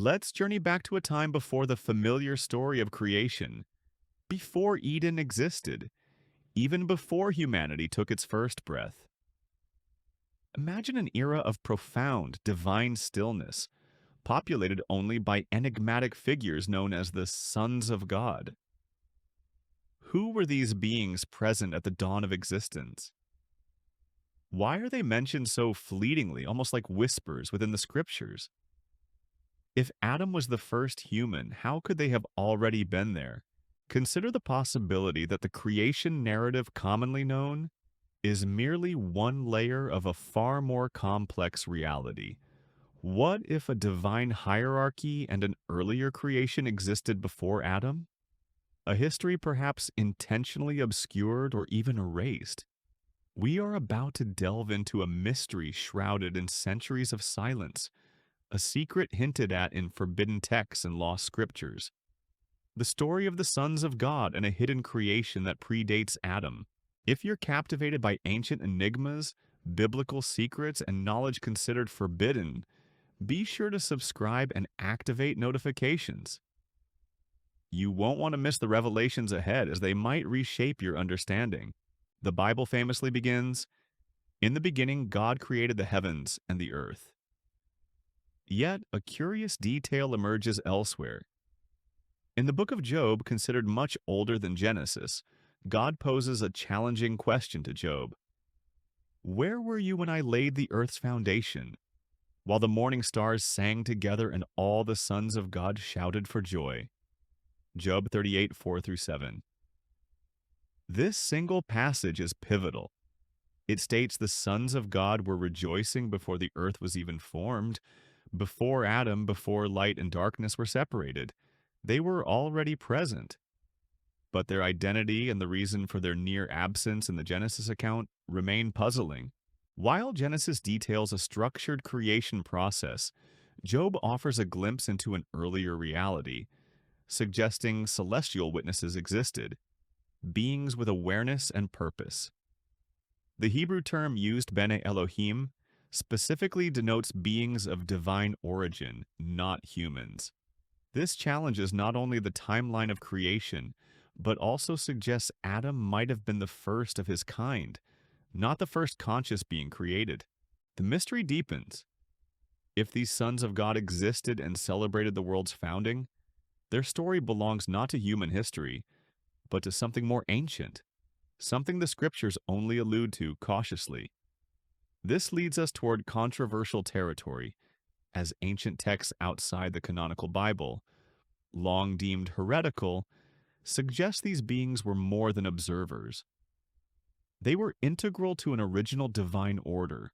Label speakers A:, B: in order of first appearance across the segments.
A: Let's journey back to a time before the familiar story of creation, before Eden existed, even before humanity took its first breath. Imagine an era of profound, divine stillness, populated only by enigmatic figures known as the sons of God. Who were these beings present at the dawn of existence? Why are they mentioned so fleetingly, almost like whispers within the scriptures? If Adam was the first human, how could they have already been there? Consider the possibility that the creation narrative commonly known is merely one layer of a far more complex reality. What if a divine hierarchy and an earlier creation existed before Adam? A history perhaps intentionally obscured or even erased? We are about to delve into a mystery shrouded in centuries of silence, a secret hinted at in forbidden texts and lost scriptures. The story of the sons of God and a hidden creation that predates Adam. If you're captivated by ancient enigmas, biblical secrets, and knowledge considered forbidden, be sure to subscribe and activate notifications. You won't want to miss the revelations ahead as they might reshape your understanding. The Bible famously begins, "In the beginning, God created the heavens and the earth." Yet, a curious detail emerges elsewhere. In the book of Job, considered much older than Genesis, God poses a challenging question to Job. "Where were you when I laid the earth's foundation, while the morning stars sang together and all the sons of God shouted for joy?" Job 38, 4 through 7. This single passage is pivotal. It states the sons of God were rejoicing before the earth was even formed, before Adam, before light and darkness were separated. They were already present. But their identity and the reason for their near absence in the Genesis account remain puzzling. While Genesis details a structured creation process, Job offers a glimpse into an earlier reality, suggesting celestial witnesses existed, beings with awareness and purpose. The Hebrew term used, Bene Elohim, specifically denotes beings of divine origin, not humans. This challenges not only the timeline of creation, but also suggests Adam might have been the first of his kind, not the first conscious being created. The mystery deepens. If these sons of God existed and celebrated the world's founding, their story belongs not to human history, but to something more ancient, something the scriptures only allude to cautiously. This leads us toward controversial territory, as ancient texts outside the canonical Bible, long deemed heretical, suggest these beings were more than observers. They were integral to an original divine order,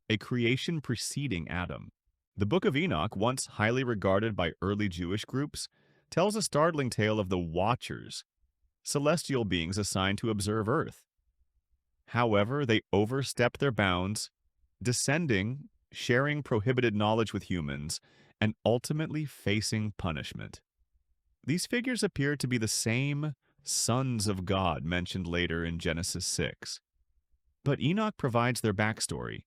A: a creation preceding Adam. The Book of Enoch, once highly regarded by early Jewish groups, tells a startling tale of the Watchers, celestial beings assigned to observe Earth. However, they overstepped their bounds, descending, sharing prohibited knowledge with humans, and ultimately facing punishment. These figures appear to be the same sons of God mentioned later in Genesis 6. But Enoch provides their backstory: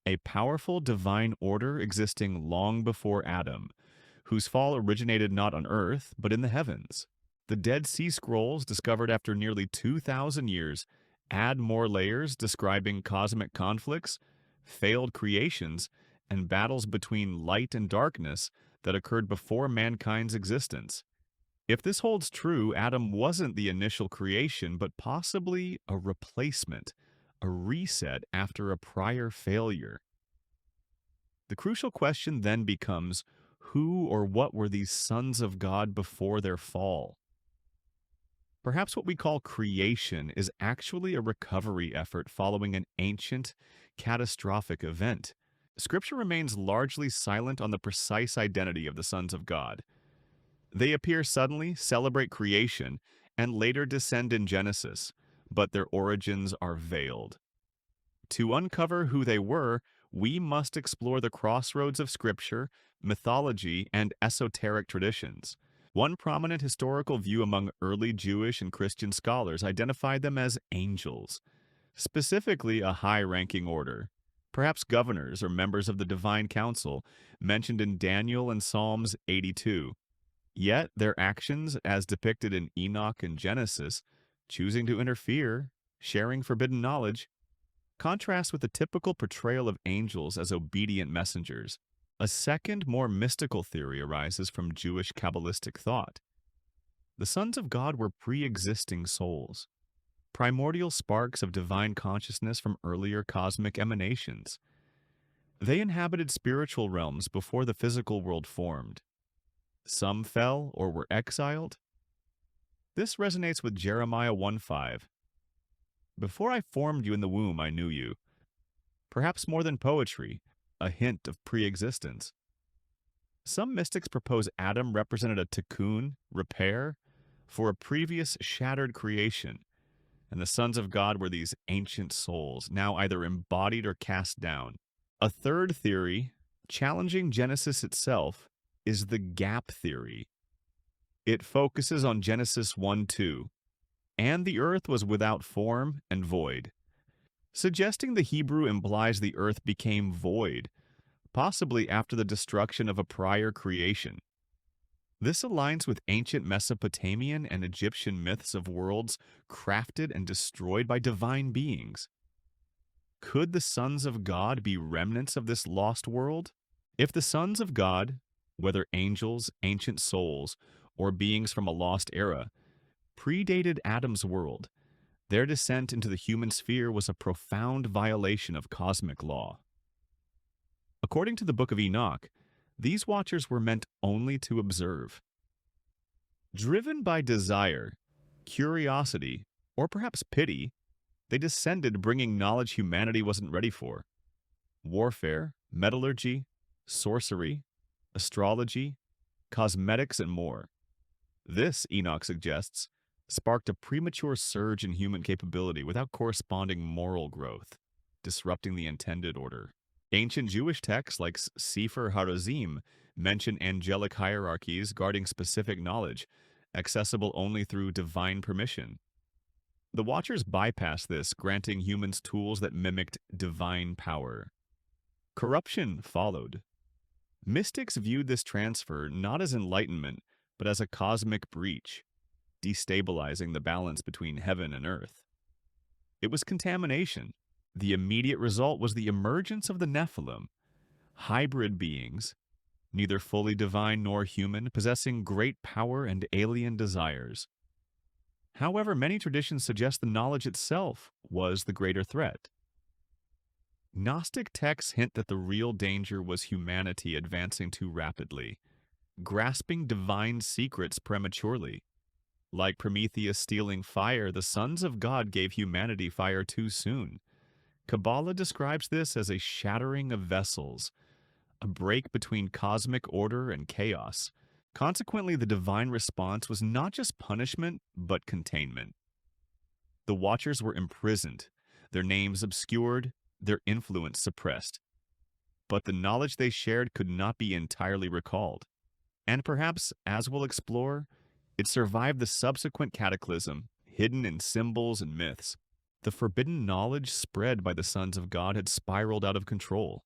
A: a powerful divine order existing long before Adam, whose fall originated not on earth, but in the heavens. The Dead Sea Scrolls, discovered after nearly 2,000 years, add more layers describing cosmic conflicts, failed creations, and battles between light and darkness that occurred before mankind's existence. If this holds true, Adam wasn't the initial creation, but possibly a replacement, a reset after a prior failure. The crucial question then becomes, who or what were these sons of God before their fall? Perhaps what we call creation is actually a recovery effort following an ancient, catastrophic event. Scripture remains largely silent on the precise identity of the sons of God. They appear suddenly, celebrate creation, and later descend in Genesis, but their origins are veiled. To uncover who they were, we must explore the crossroads of Scripture, mythology, and esoteric traditions. One prominent historical view among early Jewish and Christian scholars identified them as angels, specifically a high-ranking order, perhaps governors or members of the divine council mentioned in Daniel and Psalms 82. Yet their actions, as depicted in Enoch and Genesis, choosing to interfere, sharing forbidden knowledge, contrast with the typical portrayal of angels as obedient messengers. A second, more mystical theory arises from Jewish Kabbalistic thought. The sons of God were pre-existing souls, primordial sparks of divine consciousness from earlier cosmic emanations. They inhabited spiritual realms before the physical world formed. Some fell or were exiled. This resonates with Jeremiah 1:5. Before I formed you in the womb, I knew you. Perhaps more than poetry, a hint of pre-existence. Some mystics propose Adam represented a tikkun, repair, for a previous shattered creation, and the sons of God were these ancient souls, now either embodied or cast down. A third theory, challenging Genesis itself, is the gap theory. It focuses on Genesis 1:2, and the earth was without form and void, suggesting the Hebrew implies the earth became void, possibly after the destruction of a prior creation. This aligns with ancient Mesopotamian and Egyptian myths of worlds crafted and destroyed by divine beings. Could the sons of God be remnants of this lost world? If the sons of God, whether angels, ancient souls, or beings from a lost era, predated Adam's world, their descent into the human sphere was a profound violation of cosmic law. According to the Book of Enoch, these watchers were meant only to observe. Driven by desire, curiosity, or perhaps pity, they descended bringing knowledge humanity wasn't ready for. Warfare, metallurgy, sorcery, astrology, cosmetics, and more. This, Enoch suggests, sparked a premature surge in human capability without corresponding moral growth, disrupting the intended order. Ancient Jewish texts like Sefer HaRazim mention angelic hierarchies guarding specific knowledge, accessible only through divine permission. The Watchers bypassed this, granting humans tools that mimicked divine power. Corruption followed. Mystics viewed this transfer not as enlightenment, but as a cosmic breach, destabilizing the balance between heaven and earth. It was contamination. The immediate result was the emergence of the Nephilim, hybrid beings, neither fully divine nor human, possessing great power and alien desires. However, many traditions suggest the knowledge itself was the greater threat. Gnostic texts hint that the real danger was humanity advancing too rapidly, grasping divine secrets prematurely. Like Prometheus stealing fire, the sons of God gave humanity fire too soon. Kabbalah describes this as a shattering of vessels, a break between cosmic order and chaos. Consequently, the divine response was not just punishment, but containment. The Watchers were imprisoned, their names obscured, their influence suppressed. But the knowledge they shared could not be entirely recalled. And perhaps, as we'll explore, it survived the subsequent cataclysm, hidden in symbols and myths. The forbidden knowledge spread by the sons of God had spiraled out of control.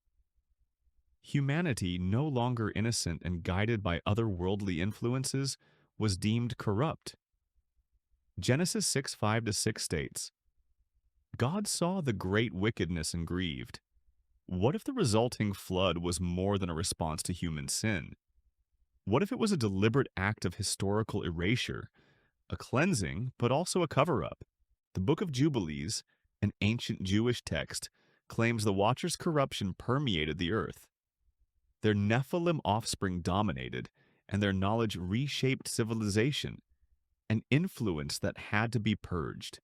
A: Humanity, no longer innocent and guided by otherworldly influences, was deemed corrupt. Genesis 6:5-6 states, God saw the great wickedness and grieved. What if the resulting flood was more than a response to human sin? What if it was a deliberate act of historical erasure, a cleansing, but also a cover-up? The Book of Jubilees, an ancient Jewish text, claims the Watchers' corruption permeated the earth. Their Nephilim offspring dominated, and their knowledge reshaped civilization, an influence that had to be purged.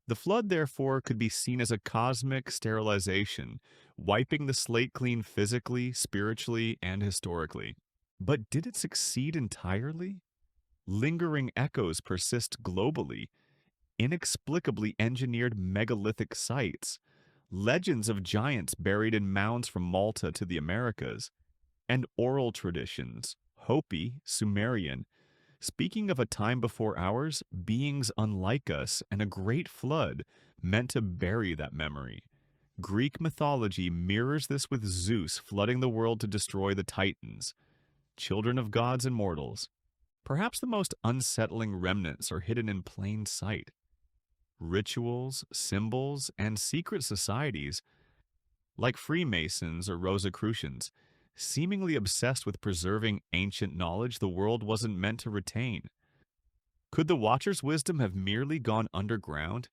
A: The flood, therefore, could be seen as a cosmic sterilization, wiping the slate clean physically, spiritually, and historically. But did it succeed entirely? Lingering echoes persist globally, inexplicably engineered megalithic sites, legends of giants buried in mounds from Malta to the Americas, and oral traditions, Hopi, Sumerian, speaking of a time before ours, beings unlike us, and a great flood meant to bury that memory. Greek mythology mirrors this with Zeus flooding the world to destroy the Titans, children of gods and mortals. Perhaps the most unsettling remnants are hidden in plain sight. Rituals, symbols, and secret societies, like Freemasons or Rosicrucians, seemingly obsessed with preserving ancient knowledge the world wasn't meant to retain. Could the Watcher's wisdom have merely gone underground,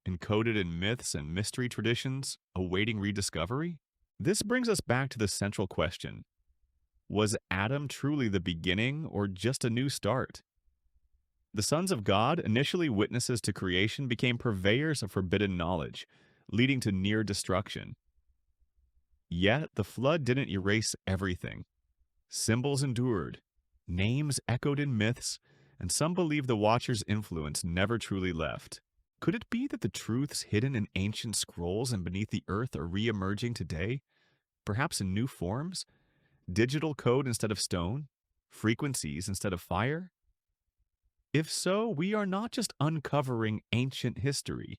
A: encoded in myths and mystery traditions, awaiting rediscovery? This brings us back to the central question. Was Adam truly the beginning or just a new start? The sons of God, initially witnesses to creation, became purveyors of forbidden knowledge, leading to near destruction. Yet the flood didn't erase everything. Symbols endured, names echoed in myths, and some believe the Watcher's influence never truly left. Could it be that the truths hidden in ancient scrolls and beneath the earth are re-emerging today, perhaps in new forms? Digital code instead of stone? Frequencies instead of fire? If so, we are not just uncovering ancient history.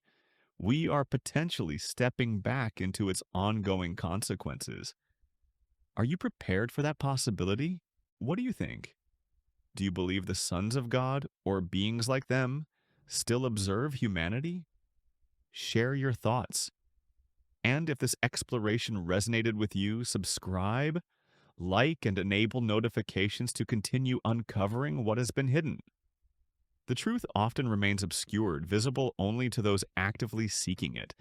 A: We are potentially stepping back into its ongoing consequences. Are you prepared for that possibility? What do you think? Do you believe the sons of God, or beings like them, still observe humanity? Share your thoughts. And if this exploration resonated with you, subscribe, like, and enable notifications to continue uncovering what has been hidden. The truth often remains obscured, visible only to those actively seeking it.